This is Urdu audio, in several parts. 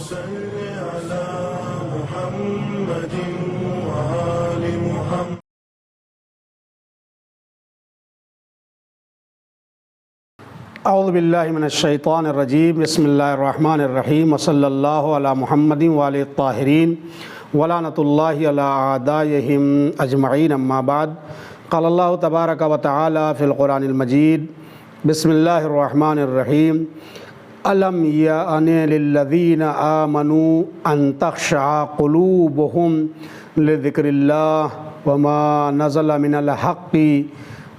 صل على محمد وآل محمد. اعوذ باللہ من الشیطان الرجیم. بسم اللہ الرحمن الرحیم. وصلی اللہ علی محمد وآلہ الطاہرین ولعنۃ اللہ علی اعدائہم اجمعین. اما بعد. قال اللہ تبارک و تعالی فی القرآن المجید. بسم اللہ الرحمن الرحیم. الم یأن للذین آمنوا ان تخشع قلوبہم لذکر اللہ وما نزل من الحق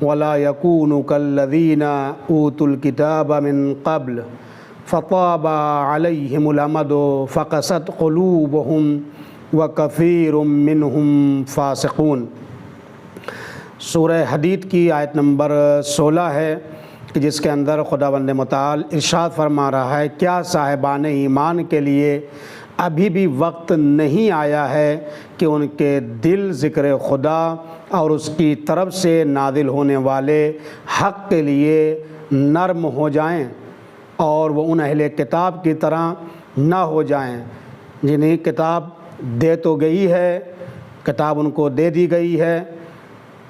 ولا يكونوا كالذين اوتوا الكتاب من قبل فطاب عليهم الامد فقست قلوبهم وكثير منهم فاسقون. سورہ حدید کی آیت نمبر 16 ہے کہ جس کے اندر خداوند متعال ارشاد فرما رہا ہے کیا صاحبان ایمان کے لیے ابھی بھی وقت نہیں آیا ہے کہ ان کے دل ذکر خدا اور اس کی طرف سے نازل ہونے والے حق کے لیے نرم ہو جائیں اور وہ ان اہل کتاب کی طرح نہ ہو جائیں جنہیں کتاب دے تو گئی ہے، کتاب ان کو دے دی گئی ہے،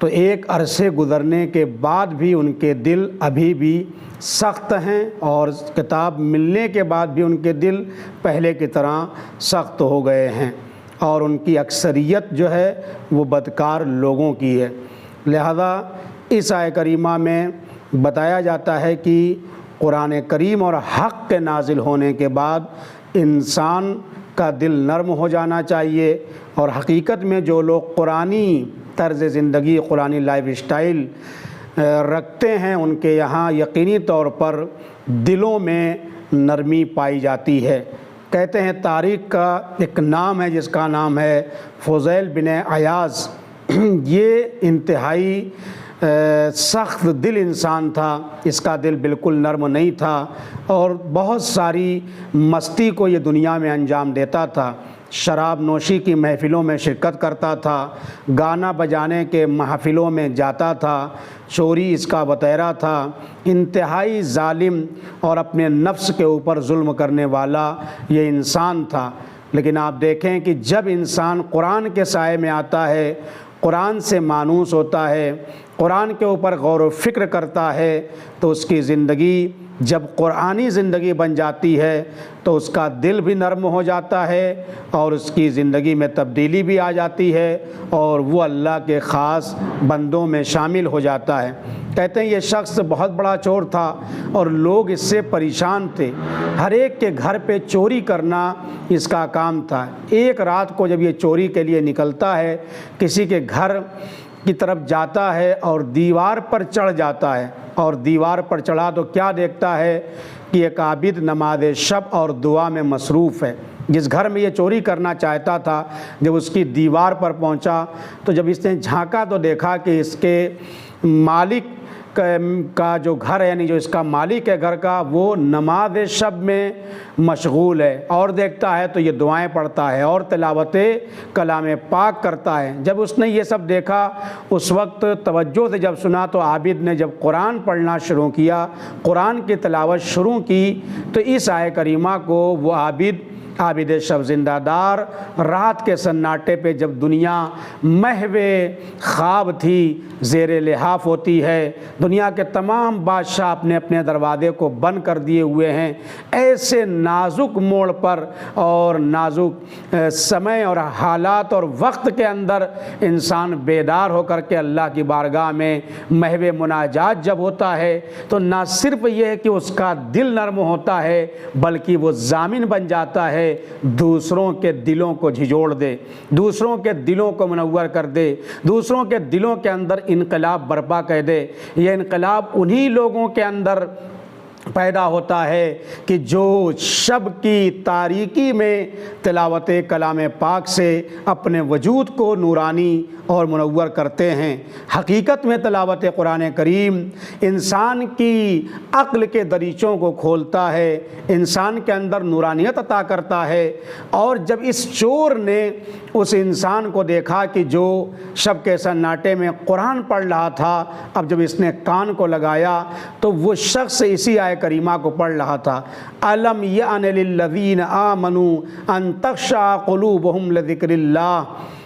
تو ایک عرصے گزرنے کے بعد بھی ان کے دل ابھی بھی سخت ہیں اور کتاب ملنے کے بعد بھی ان کے دل پہلے کی طرح سخت ہو گئے ہیں اور ان کی اکثریت جو ہے وہ بدکار لوگوں کی ہے. لہذا اس آیہ کریمہ میں بتایا جاتا ہے کہ قرآن کریم اور حق کے نازل ہونے کے بعد انسان کا دل نرم ہو جانا چاہیے، اور حقیقت میں جو لوگ قرآنی طرز زندگی، قرآنی لائف اسٹائل رکھتے ہیں ان کے یہاں یقینی طور پر دلوں میں نرمی پائی جاتی ہے. کہتے ہیں تاریخ کا ایک نام ہے جس کا نام ہے فضیل بن عیاض. یہ انتہائی سخت دل انسان تھا، اس کا دل بالکل نرم نہیں تھا اور بہت ساری مستی کو یہ دنیا میں انجام دیتا تھا. شراب نوشی کی محفلوں میں شرکت کرتا تھا، گانا بجانے کے محفلوں میں جاتا تھا، چوری اس کا وطیرہ تھا. انتہائی ظالم اور اپنے نفس کے اوپر ظلم کرنے والا یہ انسان تھا. لیکن آپ دیکھیں کہ جب انسان قرآن کے سائے میں آتا ہے، قرآن سے مانوس ہوتا ہے، قرآن کے اوپر غور و فکر کرتا ہے، تو اس کی زندگی جب قرآنی زندگی بن جاتی ہے تو اس کا دل بھی نرم ہو جاتا ہے اور اس کی زندگی میں تبدیلی بھی آ جاتی ہے اور وہ اللہ کے خاص بندوں میں شامل ہو جاتا ہے. کہتے ہیں یہ شخص بہت بڑا چور تھا اور لوگ اس سے پریشان تھے. ہر ایک کے گھر پہ چوری کرنا اس کا کام تھا. ایک رات کو جب یہ چوری کے لیے نکلتا ہے، کسی کے گھر کی طرف جاتا ہے اور دیوار پر چڑھ جاتا ہے، اور دیوار پر چڑھا تو کیا دیکھتا ہے کہ ایک عابد نماز شب اور دعا میں مصروف ہے. جس گھر میں یہ چوری کرنا چاہتا تھا جب اس کی دیوار پر پہنچا تو جب اس نے جھانکا تو دیکھا کہ اس کے مالک کا جو گھر ہے، یعنی جو اس کا مالک ہے گھر کا، وہ نماز شب میں مشغول ہے، اور دیکھتا ہے تو یہ دعائیں پڑھتا ہے اور تلاوت کلام پاک کرتا ہے. جب اس نے یہ سب دیکھا اس وقت توجہ سے جب سنا تو عابد نے جب قرآن پڑھنا شروع کیا، قرآن کی تلاوت شروع کی، تو اس آیہ کریمہ کو وہ عابد شب زندہ دار رات کے سناٹے پہ جب دنیا محو خواب تھی، زیر لحاف ہوتی ہے، دنیا کے تمام بادشاہ اپنے اپنے دروازے کو بند کر دیے ہوئے ہیں، ایسے نازک موڑ پر اور نازک سمے اور حالات اور وقت کے اندر انسان بیدار ہو کر کے اللہ کی بارگاہ میں محو مناجات جب ہوتا ہے تو نہ صرف یہ ہے کہ اس کا دل نرم ہوتا ہے بلکہ وہ ضامن بن جاتا ہے دوسروں کے دلوں کو جھجوڑ دے، دوسروں کے دلوں کو منور کر دے، دوسروں کے دلوں کے اندر انقلاب برپا کر دے. یہ انقلاب انہی لوگوں کے اندر پیدا ہوتا ہے کہ جو شب کی تاریکی میں تلاوت کلام پاک سے اپنے وجود کو نورانی اور منور کرتے ہیں. حقیقت میں تلاوت قرآن کریم انسان کی عقل کے دریچوں کو کھولتا ہے، انسان کے اندر نورانیت عطا کرتا ہے. اور جب اس چور نے اس انسان کو دیکھا کہ جو شب کے سناٹے میں قرآن پڑھ رہا تھا، اب جب اس نے کان کو لگایا تو وہ شخص اسی آیہ کریمہ کو پڑھ رہا تھا، الم یأن للذین آمنوا ان تخشع قلوبہم لذکر اللہ،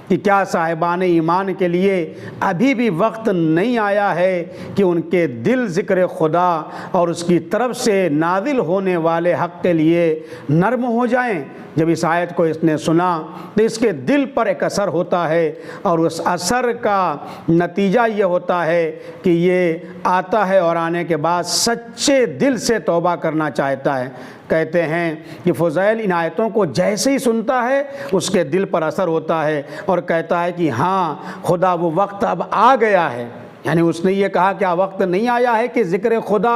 کہ کیا صاحبان ایمان کے لیے ابھی بھی وقت نہیں آیا ہے کہ ان کے دل ذکر خدا اور اس کی طرف سے نازل ہونے والے حق کے لیے نرم ہو جائیں۔ جب اس آیت کو اس نے سنا تو اس کے دل پر ایک اثر ہوتا ہے، اور اس اثر کا نتیجہ یہ ہوتا ہے کہ یہ آتا ہے اور آنے کے بعد سچے دل سے توبہ کرنا چاہتا ہے۔ کہتے ہیں کہ فضیل ان آیتوں کو جیسے ہی سنتا ہے اس کے دل پر اثر ہوتا ہے اور کہتا ہے کہ ہاں خدا وہ وقت اب آ گیا ہے۔ یعنی اس نے یہ کہا کہ وقت نہیں آیا ہے کہ ذکر خدا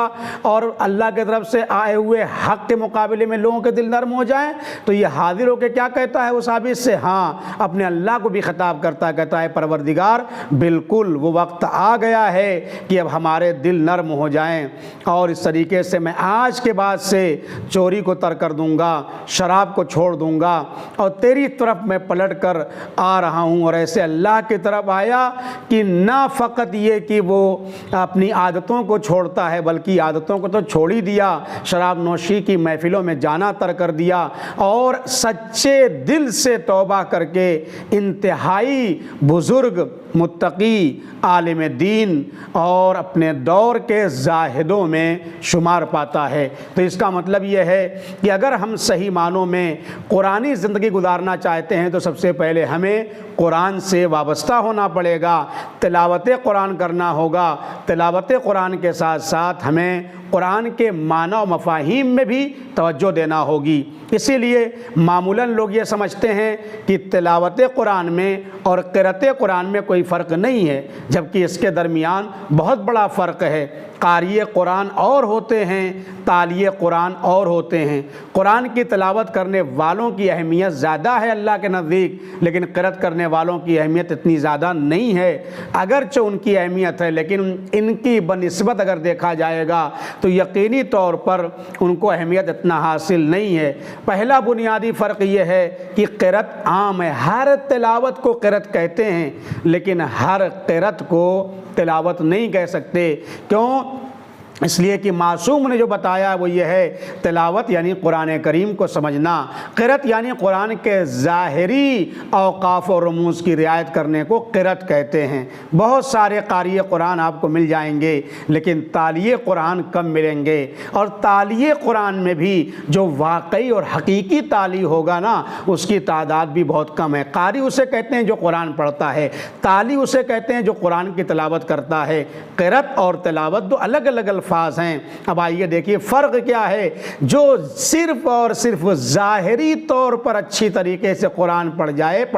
اور اللہ کی طرف سے آئے ہوئے حق کے مقابلے میں لوگوں کے دل نرم ہو جائیں؟ تو یہ حاضر ہو کے کیا کہتا ہے اس عابد سے؟ ہاں، اپنے اللہ کو بھی خطاب کرتا ہے، کہتا ہے پروردگار بالکل وہ وقت آ گیا ہے کہ اب ہمارے دل نرم ہو جائیں، اور اس طریقے سے میں آج کے بعد سے چوری کو ترک کر دوں گا، شراب کو چھوڑ دوں گا، اور تیری طرف میں پلٹ کر آ رہا ہوں۔ اور ایسے اللہ کی طرف آیا کہ نہ فقط یہ کہ وہ اپنی عادتوں کو چھوڑتا ہے بلکہ عادتوں کو تو چھوڑ ہی دیا، شراب نوشی کی محفلوں میں جانا ترک کر دیا، اور سچے دل سے توبہ کر کے انتہائی بزرگ، متقی، عالم دین اور اپنے دور کے زاہدوں میں شمار پاتا ہے۔ تو اس کا مطلب یہ ہے کہ اگر ہم صحیح معنوں میں قرآنی زندگی گزارنا چاہتے ہیں تو سب سے پہلے ہمیں قرآن سے وابستہ ہونا پڑے گا، تلاوت قرآن کرنا ہوگا، تلاوت قرآن کے ساتھ ساتھ ہمیں قرآن کے معنی و مفاہیم میں بھی توجہ دینا ہوگی۔ اسی لیے معمولاً لوگ یہ سمجھتے ہیں کہ تلاوت قرآن میں اور قرأت قرآن میں کوئی فرق نہیں ہے، جبکہ اس کے درمیان بہت بڑا فرق ہے۔ قاری قرآن اور ہوتے ہیں، تالی قرآن اور ہوتے ہیں۔ قرآن کی تلاوت کرنے والوں کی اہمیت زیادہ ہے اللہ کے نزدیک، لیکن قرأت کرنے والوں کی اہمیت اتنی زیادہ نہیں ہے۔ اگرچہ ان کی اہمیت ہے لیکن ان کی بنسبت اگر دیکھا جائے گا تو یقینی طور پر ان کو اہمیت اتنا حاصل نہیں ہے۔ پہلا بنیادی فرق یہ ہے کہ قرأت عام ہے، ہر تلاوت کو قرأت کہتے ہیں لیکن ہر قرأت کو تلاوت نہیں کہہ سکتے۔ کیوں؟ اس لیے کہ معصوم نے جو بتایا وہ یہ ہے، تلاوت یعنی قرآن کریم کو سمجھنا، قرأت یعنی قرآن کے ظاہری اوقاف و رموز کی رعایت کرنے کو قرأت کہتے ہیں۔ بہت سارے قاری قرآن آپ کو مل جائیں گے لیکن تالی قرآن کم ملیں گے، اور تالی قرآن میں بھی جو واقعی اور حقیقی تالی ہوگا نا اس کی تعداد بھی بہت کم ہے۔ قاری اسے کہتے ہیں جو قرآن پڑھتا ہے، تالی اسے کہتے ہیں جو قرآن کی تلاوت کرتا ہے۔ قرأت اور تلاوت دو الگ الگ الفاظ ہیں۔ اب آئیے دیکھیے فرق کیا ہے۔ جو صرف اور صرف ظاہری طور پر اچھی طریقے سے قرآن پڑھ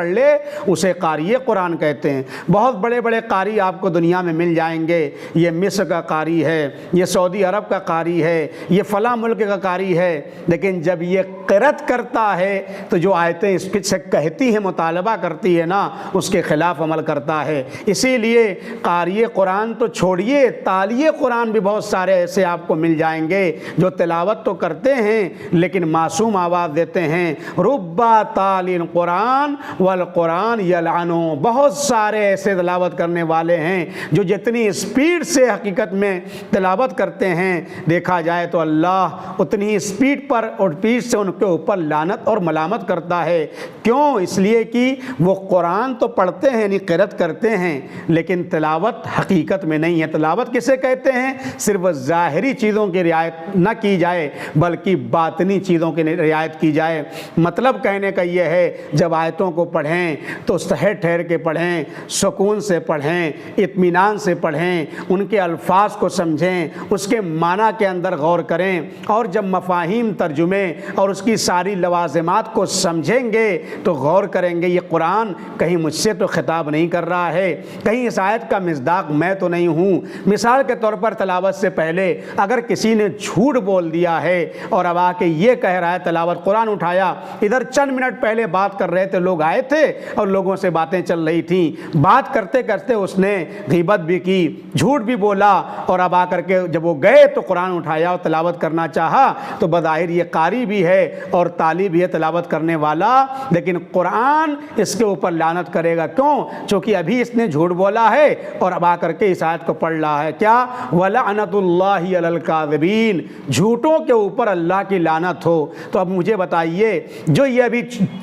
لے اسے قاری قرآن کہتے ہیں۔ بہت بڑے بڑے قاری آپ کو دنیا میں مل جائیں گے، یہ مصر کا قاری ہے، یہ سعودی عرب کا قاری ہے، یہ فلاں ملک کا قاری ہے، لیکن جب یہ قرأت کرتا ہے تو جو آیتیں اس سے کہتی ہیں، مطالبہ کرتی ہے نا، اس کے خلاف عمل کرتا ہے۔ اسی لیے قاری قرآن تو چھوڑیے، تالی قرآن بھی بہت سارے ایسے آپ کو مل جائیں گے جو تلاوت تو کرتے ہیں لیکن معصوم آواز دیتے ہیں۔ ربا تالین قرآن والقرآن یلعنو، بہت سارے ایسے تلاوت کرنے والے ہیں جو جتنی اسپیڈ سے حقیقت میں تلاوت کرتے ہیں، دیکھا جائے تو اللہ اتنی اسپیڈ پر اور پیچ سے ان کے اوپر لعنت اور ملامت کرتا ہے۔ کیوں؟ اس لیے کہ وہ قرآن تو پڑھتے ہیں یعنی قرأت کرتے ہیں لیکن تلاوت حقیقت میں نہیں ہے۔ تلاوت کسے کہتے ہیں؟ صرف ظاہری چیزوں کی رعایت نہ کی جائے بلکہ باطنی چیزوں کی رعایت کی جائے۔ مطلب کہنے کا یہ ہے جب آیتوں کو پڑھیں تو ٹھہر کے پڑھیں، سکون سے پڑھیں، اطمینان سے پڑھیں، ان کے الفاظ کو سمجھیں، اس کے معنی کے اندر غور کریں، اور جب مفاہیم، ترجمے اور اس کی ساری لوازمات کو سمجھیں گے تو غور کریں گے یہ قرآن کہیں مجھ سے تو خطاب نہیں کر رہا ہے، کہیں اس آیت کا مصداق میں تو نہیں ہوں۔ مثال کے طور پر تلاوت سے پہلے اگر کسی نے جھوٹ بول دیا ہے اور اب آ کے یہ کہہ رہا ہے، تلاوت قرآن اٹھایا، ادھر چند منٹ پہلے بات کر رہے تھے، لوگ آئے تھے اور لوگوں سے باتیں چل رہی تھیں، بات کرتے کرتے اس نے غیبت بھی کی، جھوٹ بھی بولا، اور اب آ کر کے جب وہ گئے تو قرآن اٹھایا اور تلاوت کرنا چاہا تو بظاہر یہ قاری بھی ہے اور تالی بھی ہے، تلاوت کرنے والا، لیکن قرآن اس کے اوپر لعنت کرے گا. کیوں؟ چونکہ ابھی اس نے جھوٹ بولا ہے اور اب آ کر کے اس آیت کو پڑھ رہا ہے. کیا؟ وَلَعْنَةُ اللَّهِ عَلَى الْكَاذِبِينَ، جھوٹوں کے اوپر اللہ کی لعنت ہو. تو اب مجھے بتائیے، جو یہ ابھی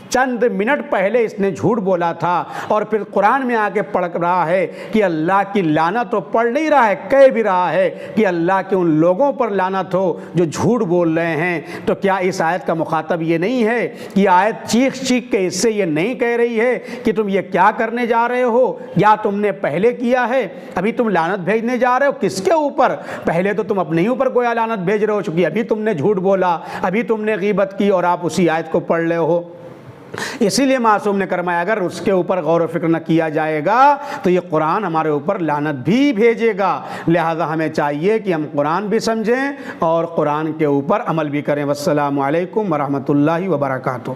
چند منٹ پہلے اس نے جھوٹ بولا تھا اور پھر قرآن میں آ کے پڑھ رہا ہے کہ اللہ کی لعنت، تو پڑھ نہیں رہا ہے، کہہ بھی رہا ہے کہ اللہ کے ان لوگوں پر لعنت ہو جو جھوٹ بول رہے ہیں. تو کیا اس آیت کا مخاطب یہ نہیں ہے کہ یہ آیت چیخ چیخ کے اس سے یہ نہیں کہہ رہی ہے کہ تم یہ کیا کرنے جا رہے ہو، یا تم نے پہلے کیا ہے، ابھی تم لعنت بھیجنے جا رہے ہو؟ کس کے اوپر؟ پہلے تو تم اپنے ہی اوپر گویا لعنت بھیج رہے ہو، چونکہ ابھی تم نے جھوٹ بولا، ابھی تم نے غیبت کی اور آپ اسی آیت کو پڑھ رہے ہو. اسی لیے معصوم نے فرمایا اگر اس کے اوپر غور و فکر نہ کیا جائے گا تو یہ قرآن ہمارے اوپر لعنت بھی بھیجے گا. لہذا ہمیں چاہیے کہ ہم قرآن بھی سمجھیں اور قرآن کے اوپر عمل بھی کریں. والسلام علیکم ورحمۃ اللہ وبرکاتہ.